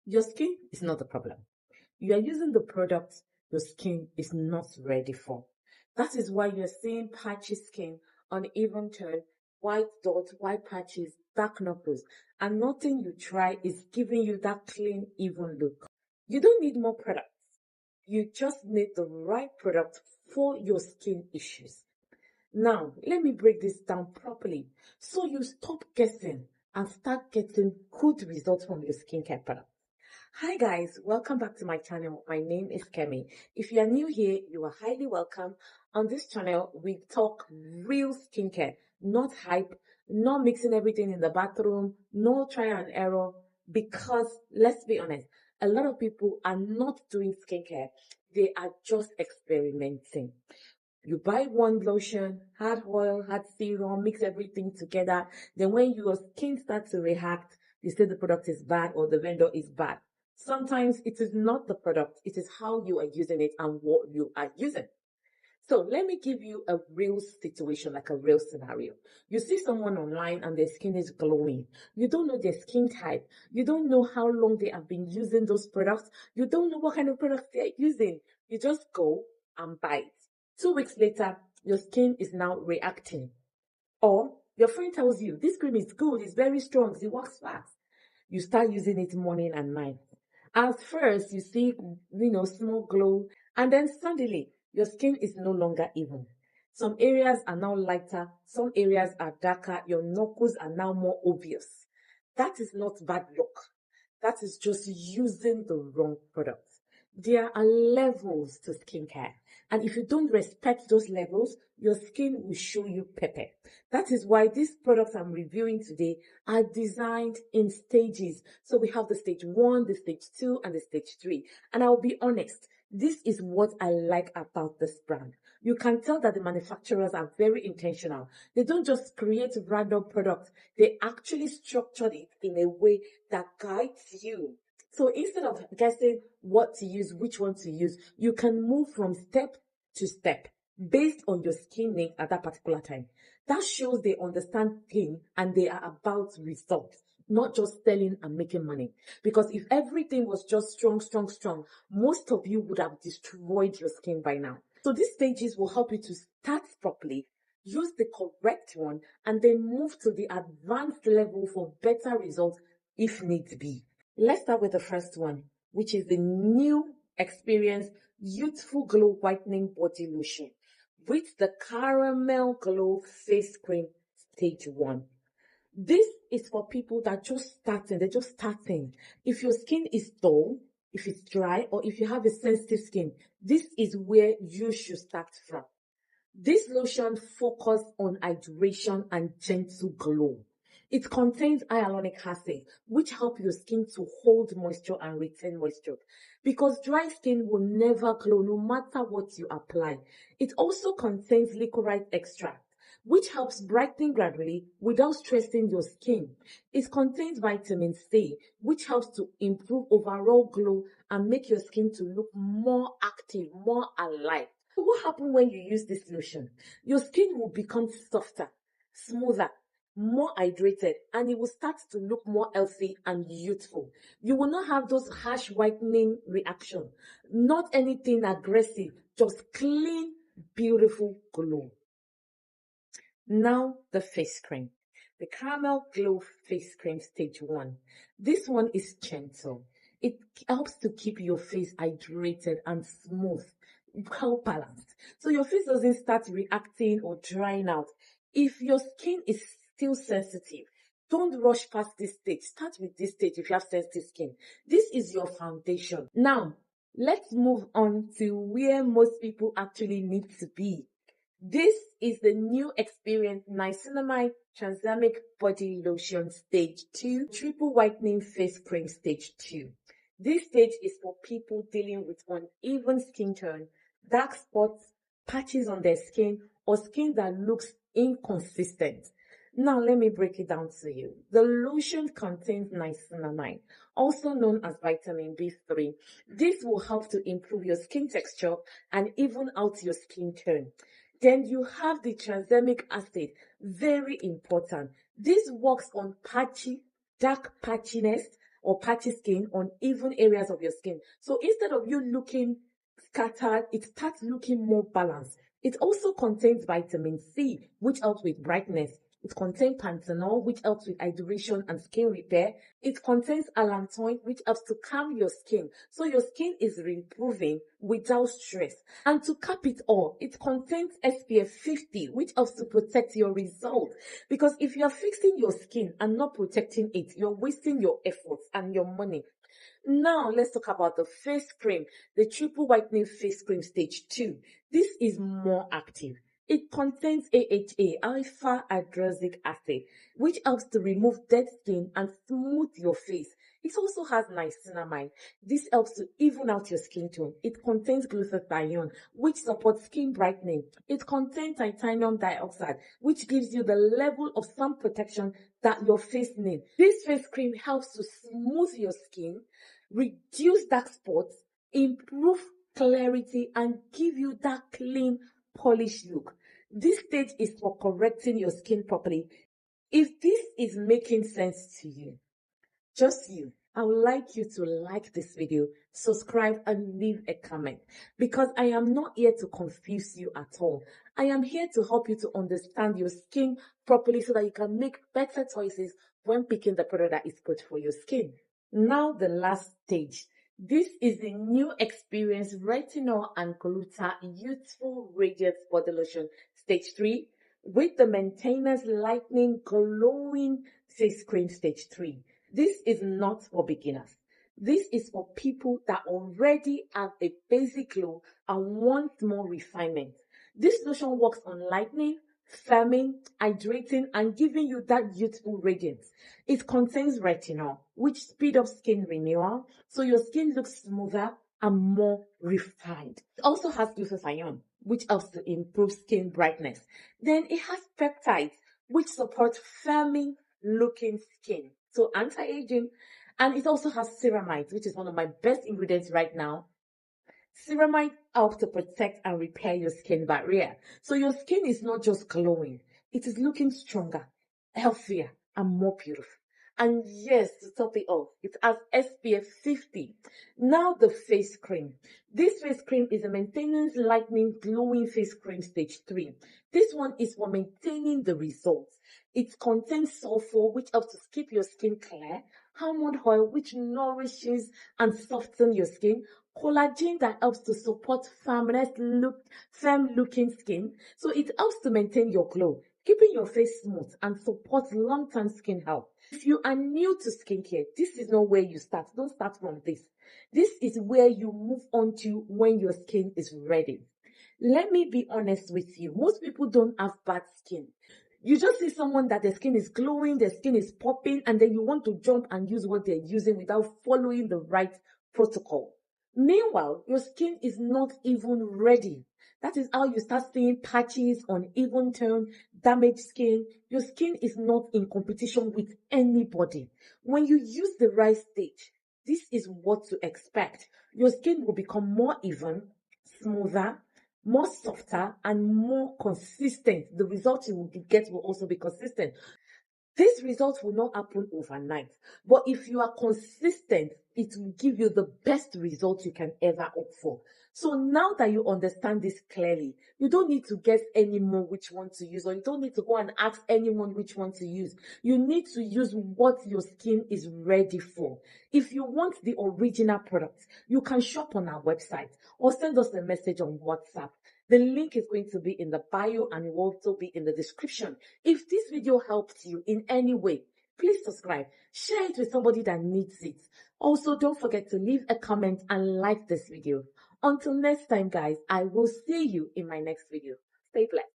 Your skin is not the problem. You are using the product your skin is not ready for. That is why you're seeing patchy skin, uneven tone, white dots, white patches, dark knuckles, and nothing you try is giving you that clean, even look. You don't need more products. You just need the right product for your skin issues. Now, let me break this down properly so you stop guessing and start getting good results from your skincare product. Hi guys, welcome back to my channel. My name is Kemi. If you are new here, you are highly welcome. On this channel, we talk real skincare, not hype, not mixing everything in the bathroom, no trial and error, because let's be honest, a lot of people are not doing skincare. They are just experimenting. You buy one lotion, add oil, add serum, mix everything together. Then when your skin starts to react, you say the product is bad or the vendor is bad. Sometimes it is not the product, it is how you are using it and what you are using. So let me give you a real situation, like a real scenario. You see someone online and their skin is glowing. You don't know their skin type. You don't know how long they have been using those products. You don't know what kind of products they're using. You just go and buy it. 2 weeks later, your skin is now reacting. Or your friend tells you, this cream is good, it's very strong, it works fast. You start using it morning and night. At first, you see, small glow, and then suddenly, your skin is no longer even. Some areas are now lighter, some areas are darker, your knuckles are now more obvious. That is not bad luck. That is just using the wrong product. There are levels to skincare, and if you don't respect those levels, your skin will show you pepper. That is why these products I'm reviewing today are designed in stages. So we have the stage 1, the stage 2, and the stage 3. And I'll be honest, this is what I like about this brand. You can tell that the manufacturers are very intentional. They don't just create random products. They actually structured it in a way that guides you. So instead of guessing what to use, which one to use, you can move from step to step based on your skin needs at that particular time. That shows they understand pain and they are about results, not just selling and making money. Because if everything was just strong, most of you would have destroyed your skin by now. So these stages will help you to start properly, use the correct one, and then move to the advanced level for better results if need be. Let's start with the first one, which is the new experience Youthful Glow Whitening Body Lotion with the Caramel Glow Face Cream Stage 1. This is for people that are just starting, they're just starting. If your skin is dull, if it's dry, or if you have a sensitive skin, this is where you should start from. This lotion focuses on hydration and gentle glow. It contains hyaluronic acid, which helps your skin to hold moisture and retain moisture. Because dry skin will never glow no matter what you apply. It also contains licorice extract, which helps brighten gradually without stressing your skin. It contains vitamin C, which helps to improve overall glow and make your skin to look more active, more alive. So what happens when you use this lotion? Your skin will become softer, smoother, more hydrated, and it will start to look more healthy and youthful. You will not have those harsh whitening reaction, not anything aggressive, just clean, beautiful glow. Now the face cream. The Caramel Glow Face Cream Stage 1. This one is gentle. It helps to keep your face hydrated and smooth, well balanced. So your face doesn't start reacting or drying out. If your skin is still sensitive, don't rush past this stage. Start with this stage if you have sensitive skin. This is your foundation. Now, let's move on to where most people actually need to be. This is the new experience Niacinamide Tranexamic Body Lotion Stage 2 Triple Whitening Face Cream Stage 2. This stage is for people dealing with uneven skin tone, dark spots, patches on their skin, or skin that looks inconsistent. Now let me break it down to you. The lotion contains niacinamide, also known as vitamin B3. This will help to improve your skin texture and even out your skin tone. Then you have the tranexamic acid, very important. This works on patchy, dark patchiness, or patchy skin on even areas of your skin. So instead of you looking scattered, it starts looking more balanced. It also contains vitamin C, which helps with brightness. It contains panthenol, which helps with hydration and skin repair. It contains allantoin, which helps to calm your skin, so your skin is improving without stress. And to cap it all, it contains SPF 50, which helps to protect your result. Because if you are fixing your skin and not protecting it, you're wasting your efforts and your money. Now, let's talk about the face cream, the triple whitening face cream stage 2. This is more active. It contains AHA, alpha hydroxy acid, which helps to remove dead skin and smooth your face. It also has niacinamide. This helps to even out your skin tone. It contains glutathione, which supports skin brightening. It contains titanium dioxide, which gives you the level of sun protection that your face needs. This face cream helps to smooth your skin, reduce dark spots, improve clarity, and give you that clean, polished look. This stage is for correcting your skin properly. If this is making sense to you, just you, I would like you to like this video, subscribe, and leave a comment, because I am not here to confuse you at all. I am here to help you to understand your skin properly so that you can make better choices when picking the product that is good for your skin. Now the last stage. This is the new experience Retinol and Gluta Youthful Radiance Body Lotion Stage 3 with the Maintenance Lightening Glowing Face Cream Stage 3. This is not for beginners. This is for people that already have a basic glow and want more refinement. This lotion works on lightening, firming, hydrating, and giving you that youthful radiance. It contains retinol, which speeds up skin renewal, so your skin looks smoother and more refined. It also has glutathione, which helps to improve skin brightness. Then it has peptides, which support firming looking skin, so anti-aging. And it also has ceramide, which is one of my best ingredients right now. Ceramide helps to protect and repair your skin barrier. So your skin is not just glowing, it is looking stronger, healthier, and more beautiful. And yes, to top it off, it has SPF 50. Now the face cream. This face cream is a maintenance lightening glowing face cream stage 3. This one is for maintaining the results. It contains sulfur, which helps to keep your skin clear, almond oil, which nourishes and softens your skin, collagen that helps to support firm looking skin, so it helps to maintain your glow, keeping your face smooth and support long-term skin health. If you are new to skincare, this is not where you start. Don't start from this. This is where you move on to when your skin is ready. Let me be honest with you. Most people don't have bad skin. You just see someone that their skin is glowing, their skin is popping, and then you want to jump and use what they're using without following the right protocol. Meanwhile, your skin is not even ready. That is how you start seeing patches, uneven tone, damaged skin. Your skin is not in competition with anybody. When you use the right stage, this is what to expect. Your skin will become more even, smoother, more softer, and more consistent. The results you will get will also be consistent. These results will not happen overnight, but if you are consistent, it will give you the best results you can ever hope for. So now that you understand this clearly, you don't need to guess anymore which one to use, or you don't need to go and ask anyone which one to use. You need to use what your skin is ready for. If you want the original product, you can shop on our website or send us a message on WhatsApp. The link is going to be in the bio and it will also be in the description. If this video helped you in any way, please subscribe, share it with somebody that needs it. Also, don't forget to leave a comment and like this video. Until next time, guys, I will see you in my next video. Stay blessed.